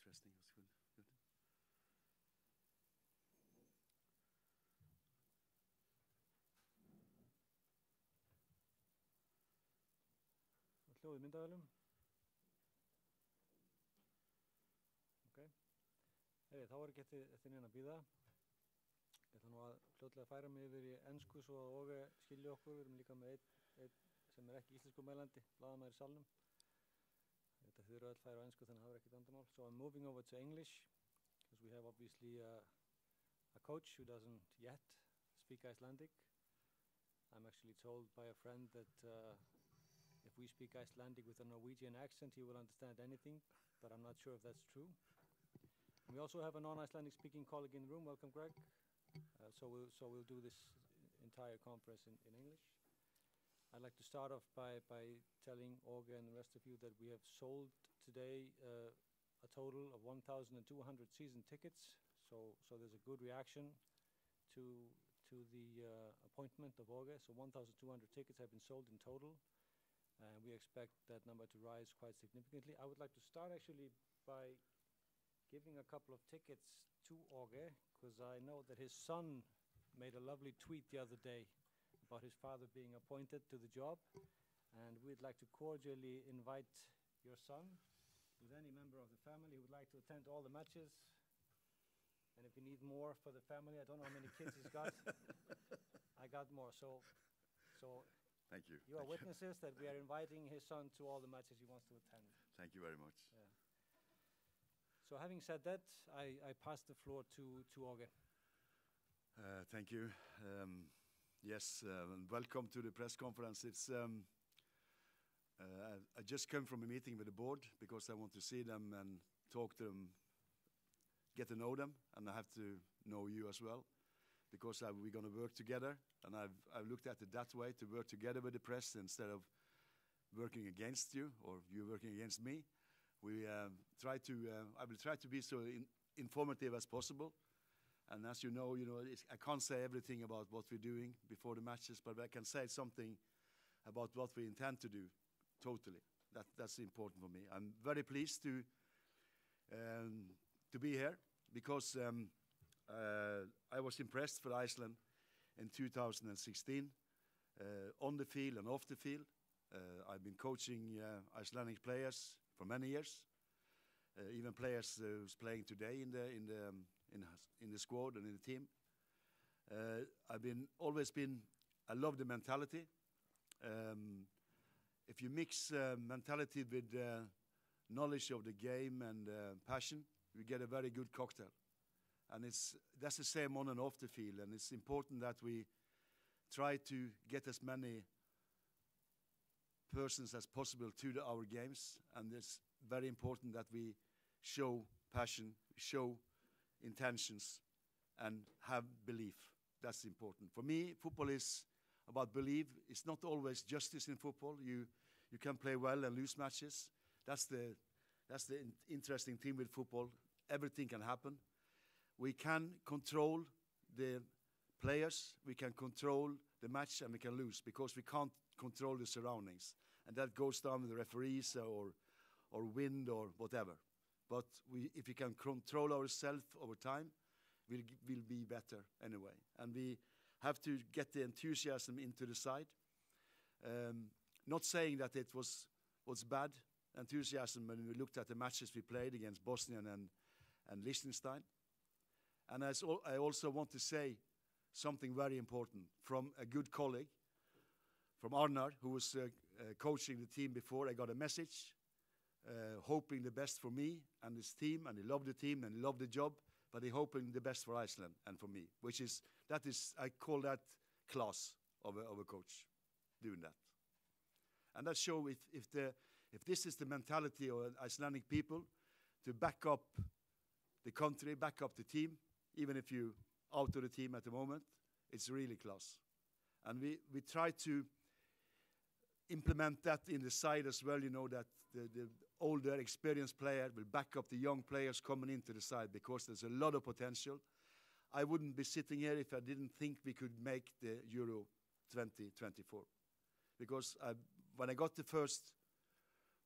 interesting. It was good. Hljóð í myndavælum. Ok. Þá er ekki eftir neina að bíða. Ég ætla nú að fljótlega færa mig yfir í ensku svo að Åge skilji okkur. Við erum líka með einn sem er ekki íslensku mælandi, blaðamaður í salnum. Þetta þið eru öll færa á ensku þannig að það er ekkert vandamál. So I'm moving over to English because we have obviously a coach who doesn't yet speak Icelandic. I'm actually told by a friend that if we speak Icelandic with a Norwegian accent, he will understand anything, but I'm not sure if that's true. And we also have a non-Icelandic speaking colleague in the room. Welcome, Greg. So we'll do this entire conference in English. I'd like to start off by telling Åge and the rest of you that we have sold today a total of 1,200 season tickets. So there's a good reaction to the appointment of Åge. So 1,200 tickets have been sold in total. And we expect that number to rise quite significantly. I would like to start actually by giving a couple of tickets to Åge, because I know that his son made a lovely tweet the other day about his father being appointed to the job. And we'd like to cordially invite your son, with any member of the family who would like to attend all the matches. And if you need more for the family, I don't know how many kids he's got. I got more, so thank you. You are witnesses that we are inviting his son to all the matches he wants to attend. Thank you very much. Yeah. So having said that, I pass the floor to Åge. Thank you. Yes, and welcome to the press conference. It's I just came from a meeting with the board because I want to see them and talk to them, get to know them, and I have to know you as well, because we're going to work together, and I've looked at it that way, to work together with the press instead of working against you or you working against me. We I will try to be so informative as possible. And as you know, I can't say everything about what we're doing before the matches, but I can say something about what we intend to do. Totally, that's important for me. I'm very pleased to be here because I was impressed for Iceland in 2016 on the field and off the field. I've been coaching Icelandic players for many years, even players who's playing today in the squad and in the team. I love the mentality. If you mix mentality with knowledge of the game and passion, you get a very good cocktail. And that's the same on and off the field. And it's important that we try to get as many persons as possible to our games. And it's very important that we show passion, show intentions, and have belief. That's important. For me, football is about belief. It's not always justice in football. You can play well and lose matches. That's the interesting thing with football. Everything can happen. We can control the players, we can control the match, and we can lose because we can't control the surroundings. And that goes down with the referees or wind or whatever. But if we can control ourselves over time, we'll be better anyway. And we have to get the enthusiasm into the side. Not saying that it was bad enthusiasm when we looked at the matches we played against Bosnia and Liechtenstein. And I also want to say something very important from a good colleague, from Arnar, who was coaching the team before. I got a message hoping the best for me and his team, and he loved the team and he loved the job, but he hoping the best for Iceland and for me, I call that class of a coach doing that. And that shows if this is the mentality of Icelandic people, to back up the country, back up the team, even if you're out of the team at the moment, it's really class. And we try to implement that in the side as well, that the older, experienced player will back up the young players coming into the side, because there's a lot of potential. I wouldn't be sitting here if I didn't think we could make the Euro 2024. Because when I got the first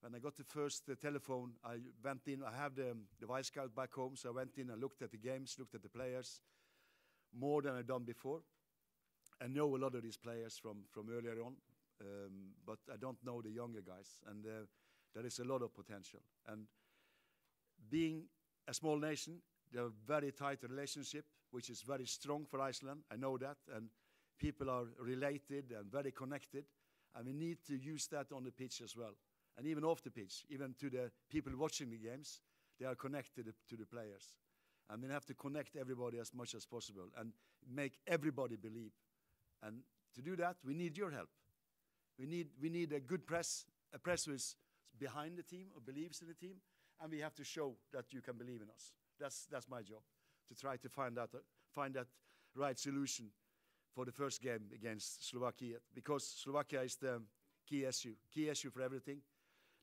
When I got the first telephone, I went in. I have the Vice Scout back home, so I went in and looked at the games, looked at the players, more than I'd done before. I know a lot of these players from earlier on, but I don't know the younger guys, and there is a lot of potential. And being a small nation, they have a very tight relationship, which is very strong for Iceland. I know that, and people are related and very connected, and we need to use that on the pitch as well. And even off the pitch, even to the people watching the games, they are connected to the players. And we have to connect everybody as much as possible and make everybody believe. And to do that, we need your help. We need a good press, a press who is behind the team or believes in the team, and we have to show that you can believe in us. That's my job, to try to find that right solution for the first game against Slovakia, because Slovakia is the key issue for everything.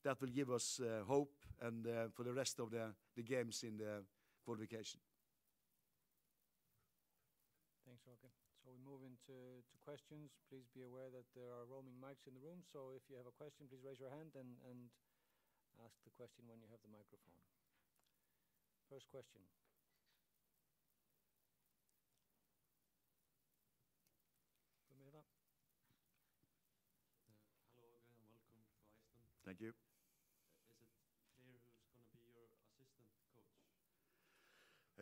That will give us hope and for the rest of the games in the qualification. Thanks, Åge. So we move into questions. Please be aware that there are roaming mics in the room, so if you have a question, please raise your hand and ask the question when you have the microphone. First question. Hello, Åge, and welcome to Iceland. Thank you. Is it clear who's going to be your assistant coach?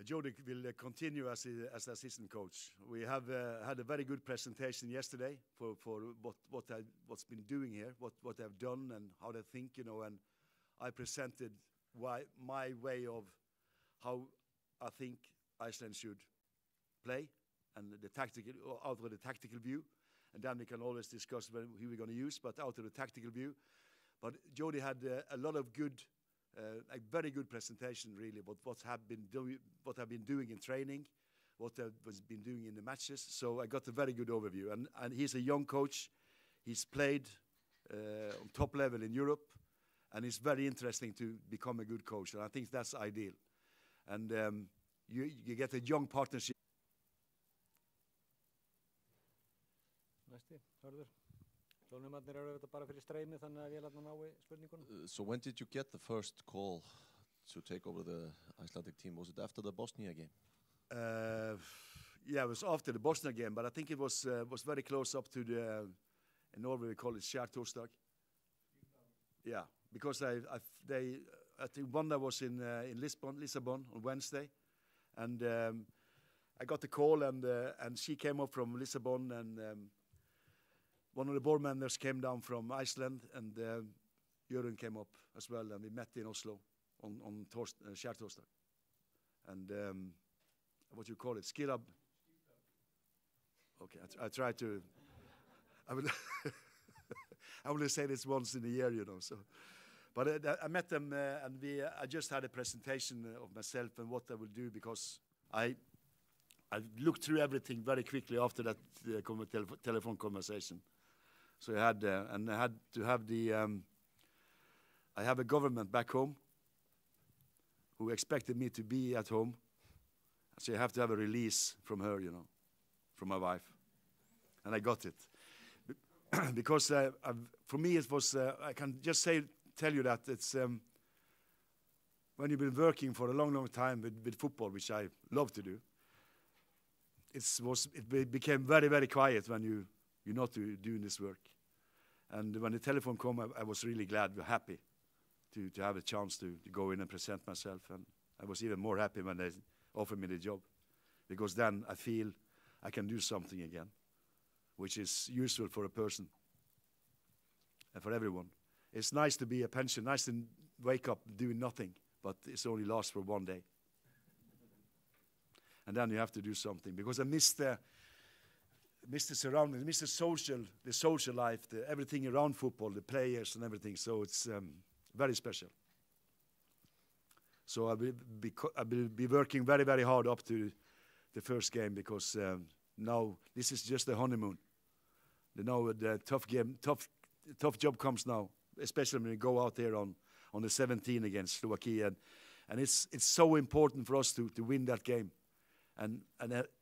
Jody will continue as assistant coach. We have had a very good presentation yesterday for what's been doing here, what they've done and how they think, you know, and I presented my way of how I think Iceland should play and the tactical, out of the tactical view, and then we can always discuss who we're going to use, but out of the tactical view. But Jody had a lot of good, a very good presentation, really, about what I've been doing in training, what I've been doing in the matches. So I got a very good overview. And he's a young coach. He's played on top level in Europe, and it's very interesting to become a good coach. And I think that's ideal. And you get a young partnership. Næsti, Hörður. Hljóðnemarnir eru auðvitað bara fyrir streymi, þannig að vélarnar nái spurningunum. So when did you get the first call to take over the Icelandic team? Was it after the Bosnia game? Yeah, it was after the Bosnia game, but I think it was very close up to the, in Norway we call it skjærtorsdag. Yeah, because I think Wanda was in Lisbon on Wednesday, and I got the call, and she came up from Lisbon, and one of the board members came down from Iceland, and Jørgen came up as well, and we met in Oslo on skjærtorsdag. And what you call it, skirab? Okay, I try to. I will. I only say this once in a year, you know. So, but I met them, and I just had a presentation of myself and what I will do, because I looked through everything very quickly after that telephone conversation. So I had to have the. I have a government back home who expected me to be at home, so you have to have a release from her, you know, from my wife, and I got it. Because for me it was, I can just tell you that it's when you've been working for a long time with football, which I love to do, it became very, very quiet when you're not doing this work. And when the telephone came, I was really glad, happy to have a chance to go in and present myself. And I was even more happy when they offered me the job, because then I feel I can do something again, which is useful for a person and for everyone. It's nice to be a pension, nice to wake up doing nothing, but it only lasts for one day. And then you have to do something, because I miss the surroundings, I miss the social life, everything around football, the players and everything. So it's very special. So I will be working very, very hard up to the first game, because now this is just the honeymoon. Now the tough job comes now, especially when we go out there on the 17th against Slovakia, and it's so important for us to win that game, and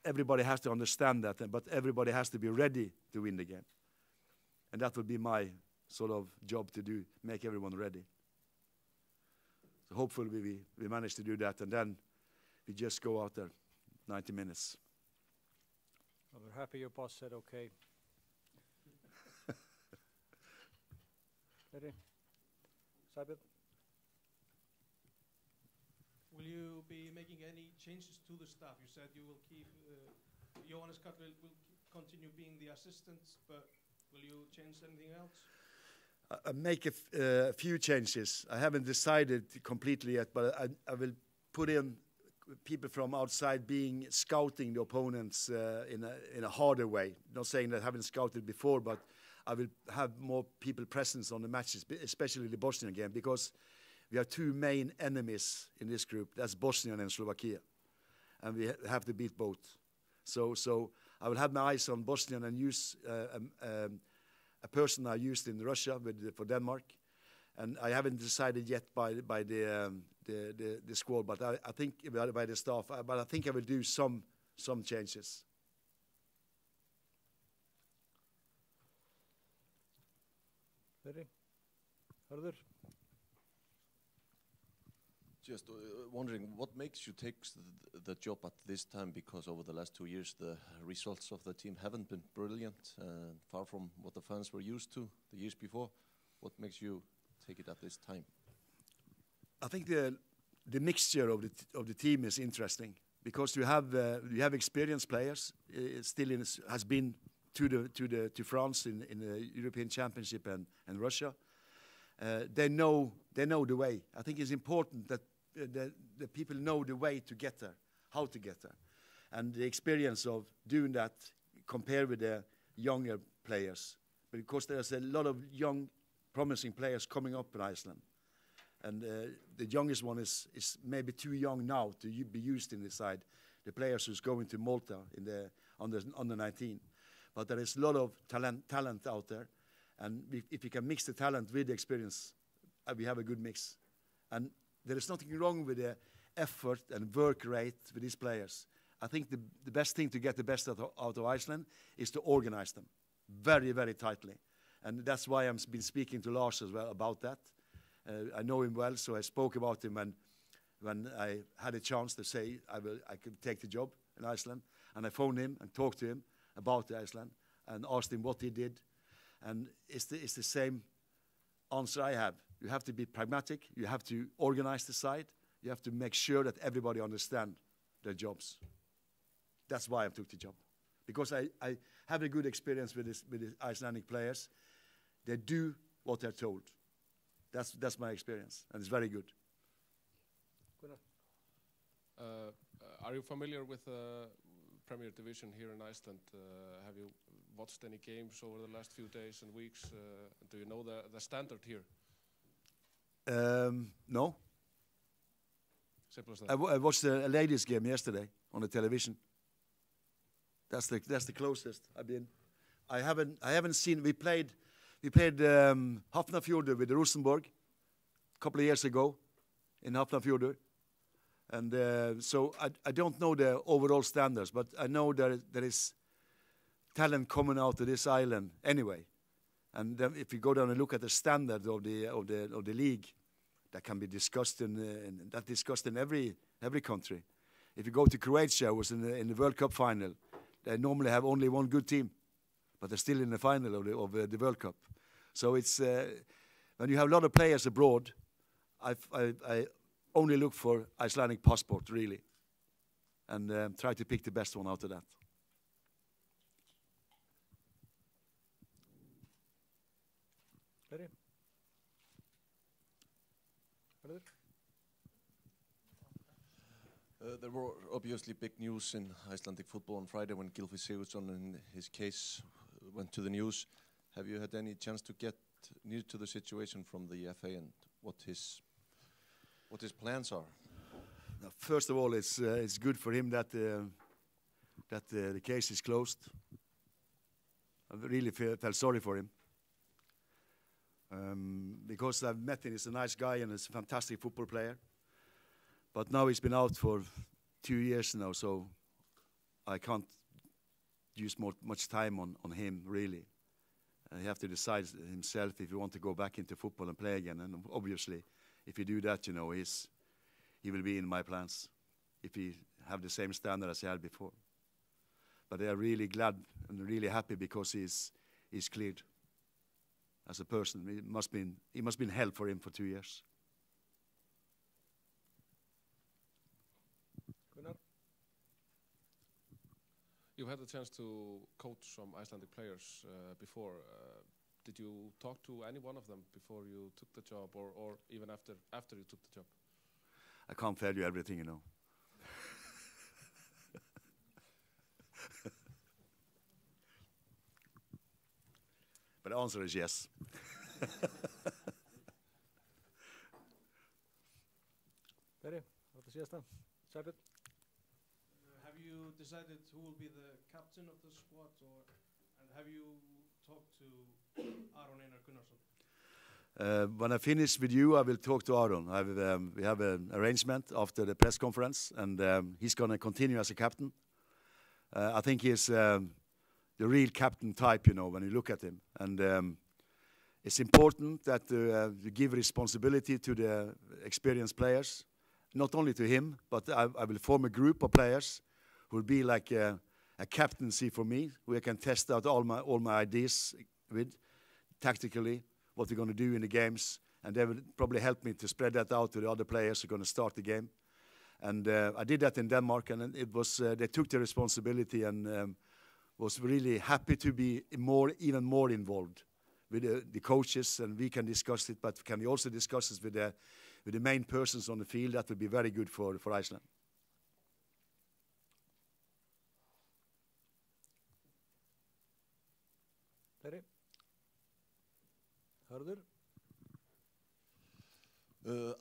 everybody has to understand that, but everybody has to be ready to win the game, and that will be my sort of job to do, make everyone ready. So hopefully we manage to do that, and then we just go out there 90 minutes. Well, we're happy your boss said okay. Ready? Sabit? Will you be making any changes to the staff? You said you will keep, Johannes Karl will continue being the assistant, but will you change anything else? I make a few changes. I haven't decided completely yet, but I will put in people from outside scouting the opponents in a harder way. Not saying that I haven't scouted before, but I will have more people present on the matches, especially the Bosnian game, because we have two main enemies in this group. That's Bosnia and Slovakia, and we have to beat both. So I will have my eyes on Bosnian and use a person I used in Russia for Denmark, and I haven't decided yet by the squad, but I think by the staff. But I think I will do some changes. Ready? Harður? Just wondering, what makes you take the job at this time? Because over the last 2 years, the results of the team haven't been brilliant, far from what the fans were used to the years before. What makes you take it at this time? I think the mixture of the team is interesting, because you have experienced players. Has been to France in the European Championship and Russia. They know the way. I think it's important that the people know the way to get there, how to get there, and the experience of doing that compared with the younger players, because there's a lot of young, promising players coming up in Iceland, and the youngest one is maybe too young now to be used in this side. The players who's going to Malta in the under 19, but there is a lot of talent out there. And if you can mix the talent with the experience, we have a good mix. And there is nothing wrong with the effort and work rate with these players. I think the best thing to get the best out of Iceland is to organize them very, very tightly. And that's why I've been speaking to Lars as well about that. I know him well, so I spoke about him when I had a chance to say I could take the job in Iceland. And I phoned him and talked to him about Iceland and asked him what he did. And it's the same answer I have. You have to be pragmatic. You have to organize the side. You have to make sure that everybody understands their jobs. That's why I took the job. Because I have a good experience with the Icelandic players. They do what they're told. That's my experience, and it's very good. Are you familiar with the Premier Division here in Iceland? Have you watched any games over the last few days and weeks? Do you know the standard here? No. Simple as that. I watched a ladies' game yesterday on the television. That's the closest I've been. I haven't seen. We played Hafnarfjordur with Rosenborg a couple of years ago in Hafnarfjordur. And so I don't know the overall standards, but I know there is talent coming out of this island anyway. And then if you go down and look at the standard of the league, that can be discussed in every country. If you go to Croatia, who was in the World Cup final, they normally have only one good team, but they're still in the final of the World Cup. So it's when you have a lot of players abroad, I only look for Icelandic passport, really, and try to pick the best one out of that. Ready? There were obviously big news in Icelandic football on Friday when Gylfi Sigurdsson and his case went to the news. Have you had any chance to get near to the situation from the FA and what his plans are? First of all, it's good for him that the case is closed. I really felt sorry for him. Because I've met him, he's a nice guy and he's a fantastic football player. But now he's been out for 2 years now, so I can't use much time on him, really. He have to decide himself if he want to go back into football and play again. And obviously, if you do that, you know, he will be in my plans if he have the same standard as he had before. But they are really glad and really happy because he's cleared as a person. It must been hell for him for 2 years. Gunnar? You had the chance to coach some Icelandic players before. Did you talk to any one of them before you took the job, or even after you took the job? I can't tell you everything, you know. But the answer is yes. Fyrir, þetta síðasta. Sæbjörn? Have you decided who will be the captain of the squad, and have you talked to Aron Einar Gunnarsson? When I finish with you, I will talk to Aron. We have an arrangement after the press conference, and he's going to continue as a captain. I think he's the real captain type, you know, when you look at him. And it's important that you give responsibility to the experienced players, not only to him, but I will form a group of players who will be like a captaincy for me, where I can test out all my ideas with, tactically, what we're going to do in the games, and they will probably help me to spread that out to the other players who are going to start the game. And I did that in Denmark, and it was they took the responsibility and was really happy to be even more involved with the coaches, and we can discuss it, but can we also discuss it with the main persons on the field? That would be very good for Iceland. Fyrir? Hörður?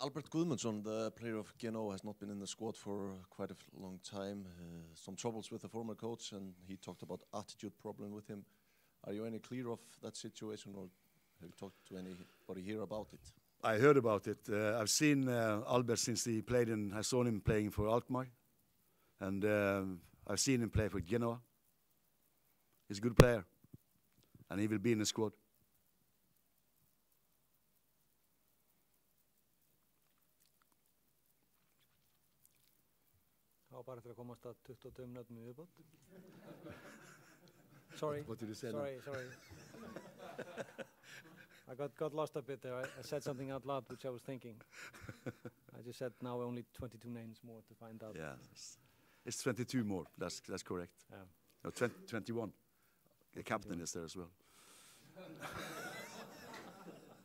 Albert Guðmundsson, the player of Genoa, has not been in the squad for quite a long time. Some troubles with the former coach, and he talked about attitude problem with him. Are you any clear of that situation, or have you talked to anybody here about it? I heard about it. I've seen Albert since he played I saw him playing for Alkmaar, and I've seen him play for Genoa. He's a good player, and he will be in the squad. Bara eftir að komast að 22 nöfnum í viðbót. Sorry. What did you say? Sorry. I got lost a bit there. I said something out loud which I was thinking. I just said now only 22 names more to find out. Yeah, it's 22 more. That's correct. Yeah. No, 21. The captain is there as well.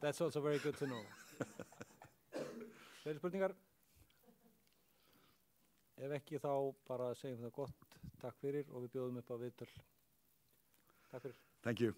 That's also very good to know. Fleiri spurningar? Ef ekki þá bara segjum það gott. Takk fyrir og við bjóðum upp á viðtöl. Takk fyrir. Thank you.